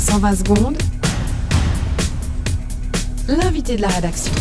120 secondes, l'invité de la rédaction.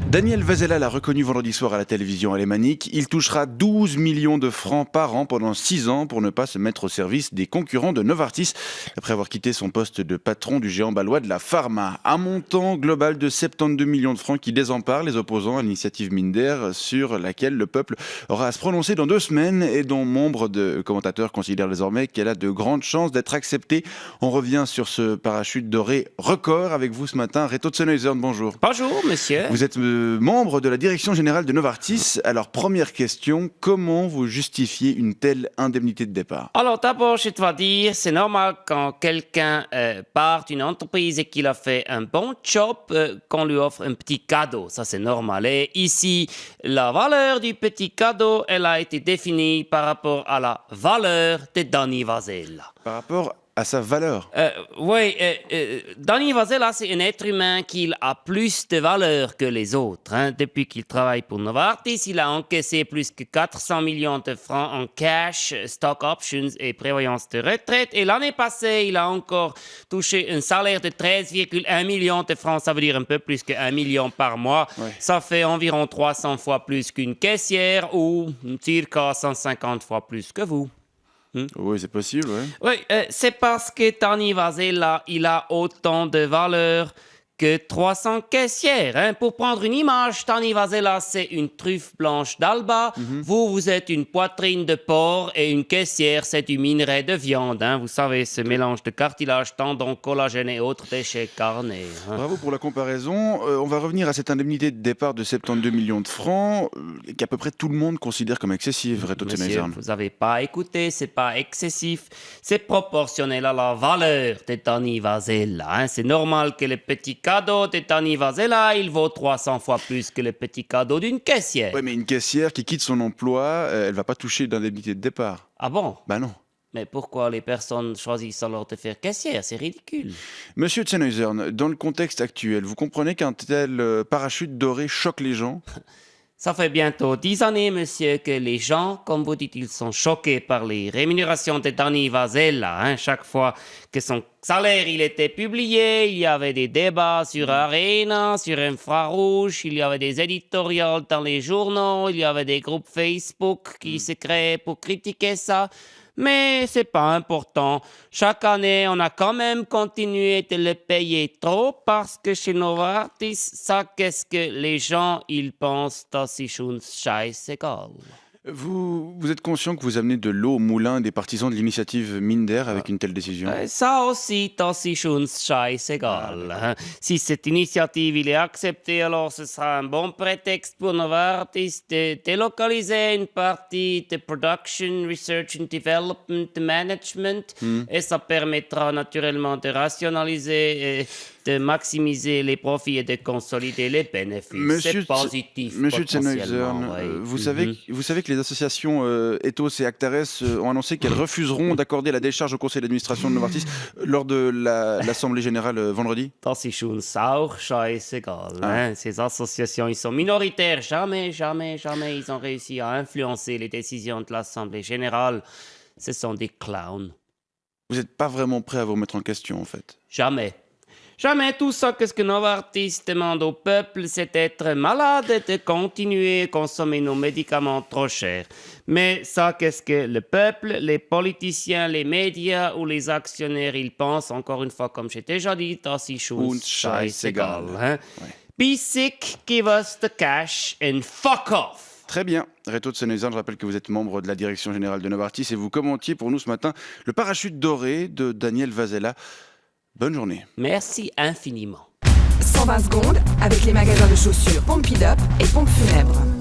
Daniel Vazela l'a reconnu vendredi soir à la télévision alémanique. Il touchera 12 millions de francs par an pendant 6 ans pour ne pas se mettre au service des concurrents de Novartis après avoir quitté son poste de patron du géant bâlois de la pharma. Un montant global de 72 millions de francs qui désempare les opposants à l'initiative Minder sur laquelle le peuple aura à se prononcer dans 2 semaines et dont nombre de commentateurs considèrent désormais qu'elle a de grandes chances d'être acceptée. On revient sur ce parachute doré record avec vous ce matin. Reto Tsenhuizern, bonjour. Bonjour, monsieur. Vous êtes membre de la direction générale de Novartis. Alors, première question, comment vous justifiez une telle indemnité de départ ? Alors d'abord, je dois dire, c'est normal quand quelqu'un part d'une entreprise et qu'il a fait un bon job, qu'on lui offre un petit cadeau. Ça, c'est normal. Et ici, la valeur du petit cadeau, elle a été définie par rapport à la valeur de Danny Vazela. Par rapport à sa valeur. Oui, Danny Vazela, c'est un être humain qui a plus de valeur que les autres. Depuis qu'il travaille pour Novartis, il a encaissé plus que 400 millions de francs en cash, stock options et prévoyance de retraite. Et l'année passée, il a encore touché un salaire de 13,1 millions de francs. Ça veut dire un peu plus que 1 million par mois. Ouais. Ça fait environ 300 fois plus qu'une caissière ou circa 150 fois plus que vous. Oui, c'est possible, oui. Oui, c'est parce que Danny Vazela, il a autant de valeur que 300 caissières. Pour prendre une image, Danny Vazela, c'est une truffe blanche d'Alba. Vous êtes une poitrine de porc et une caissière, c'est du minerai de viande. Vous savez, ce mélange de cartilage, tendons, collagène et autres déchets carnés. Bravo pour la comparaison. On va revenir à cette indemnité de départ de 72 millions de francs qu'à peu près tout le monde considère comme excessive. Monsieur, vous n'avez pas écouté, c'est pas excessif. C'est proportionnel à la valeur de Danny Vazela. C'est normal que le petit cadeau de Danny Vazela, il vaut 300 fois plus que le petit cadeau d'une caissière. Oui, mais une caissière qui quitte son emploi, elle va pas toucher d'indemnité de départ. Ah bon ? Ben non. Mais pourquoi les personnes choisissent alors de faire caissière ? C'est ridicule. Monsieur Tsenhuizern, dans le contexte actuel, vous comprenez qu'un tel parachute doré choque les gens ? Ça fait bientôt 10 années, monsieur, que les gens, comme vous dites, ils sont choqués par les rémunérations de Danny Vazela. Chaque fois que son salaire il était publié, il y avait des débats sur Arena, sur Infrarouge, il y avait des éditoriaux dans les journaux, il y avait des groupes Facebook qui se créaient pour critiquer ça. Mais c'est pas important. Chaque année, on a quand même continué de le payer trop parce que chez Novartis, ça, qu'est-ce que les gens, ils pensent, das ist uns scheißegal. Vous êtes conscient que vous amenez de l'eau au moulin des partisans de l'initiative Minder avec une telle décision ? Ça aussi, das ist uns scheißegal. Si cette initiative il est acceptée, alors ce sera un bon prétexte pour Novartis de délocaliser une partie de Production, Research and Development, Management, et ça permettra naturellement de rationaliser et de maximiser les profits et de consolider les bénéfices. C'est positif. Monsieur Tsenhuizern, vous savez que les associations Ethos et Actares ont annoncé qu'elles refuseront d'accorder la décharge au conseil d'administration de Novartis lors de l'Assemblée générale vendredi. Das ist uns auch scheißegal. Ces associations, ils sont minoritaires. Jamais ils ont réussi à influencer les décisions de l'Assemblée générale. Ce sont des clowns. Vous n'êtes pas vraiment prêt à vous remettre en question, en fait. Jamais tout ça que ce que Novartis demande au peuple, c'est d'être malade et de continuer à consommer nos médicaments trop chers. Mais ça, qu'est-ce que le peuple, les politiciens, les médias ou les actionnaires, ils pensent, encore une fois, comme j'ai déjà dit, das ist uns scheißegal. Be sick, give us the cash and fuck off. Très bien. Reto Tsenhuizern, je rappelle que vous êtes membre de la direction générale de Novartis et vous commentiez pour nous ce matin le parachute doré de Daniel Vazela. Bonne journée. Merci infiniment. 120 secondes avec les magasins de chaussures Pompidop et Pompe Funèbre.